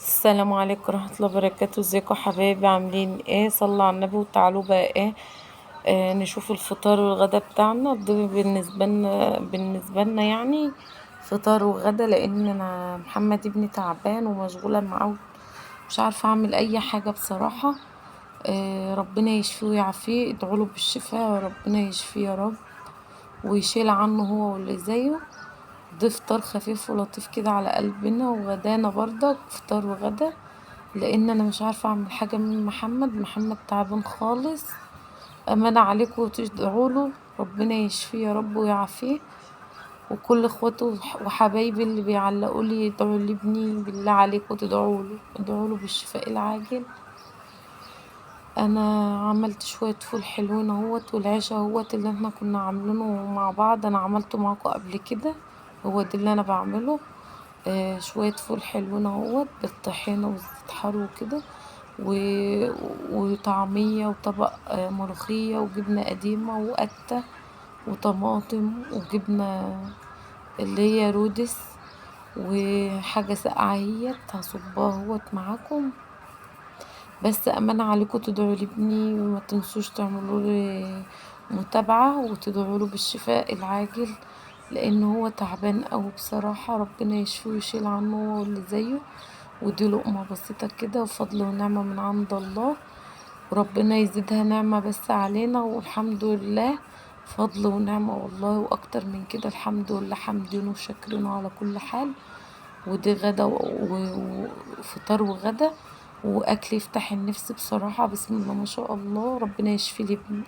السلام عليكم ورحمة الله وبركاته. ازيكم حبايبي؟ عاملين ايه؟ صلوا على النبي وتعالوا بقى ايه. نشوف الفطار والغدا بتاعنا. ده بالنسبة لنا يعني فطار وغدا، لان انا محمد ابني تعبان ومشغولة معاه، مش عارفة اعمل اي حاجة بصراحة. ربنا يشفيه ويعافيه، ادعوله بالشفاء، ربنا يشفيه يا رب ويشيل عنه هو واللي زيه. ده فطار خفيف ولطيف كده على قلبنا، وغدانا برضك فطار وغدا، لان انا مش عارفه اعمل حاجه من محمد تعبان خالص. امانه عليكم وتدعوا له ربنا يشفيه يا رب ويعافيه، وكل اخواته وحبايبي اللي بيعلقوا لي يدعوا لابني، بالله عليكم ادعوا له بالشفاء العاجل. انا عملت شويه فول حلوين اهوت، والعيش اهوت اللي احنا كنا عاملينه مع بعض، انا عملته معاكم قبل كده. هو ده اللي انا بعمله. شوية فول حلوين اهوت بالطحينة وزيت حار وكده، و... وطعمية وطبق ملوخية وجبنة قديمة وقتة وطماطم وجبنة اللي هي رودس، وحاجة ساقعة اهيت هصبها اهوت معاكم. بس أمانة عليكم تدعوا لابني، وما تنسوش تعملوا لي متابعة وتدعوا له بالشفاء العاجل، لأن هو تعبان أوي بصراحة. ربنا يشفيه ويشيل عنه هو واللي زيه. ودي لقمة بسيطة كده وفضل ونعمة من عند الله، وربنا يزيدها نعمة بس علينا، والحمد لله فضل ونعمة والله. وأكتر من كده الحمد لله حامدين وشاكرين على كل حال. ودي غدا وفطار وغدا، واكل يفتح النفس بصراحة. بسم الله ما شاء الله، ربنا يشفي لي ابني.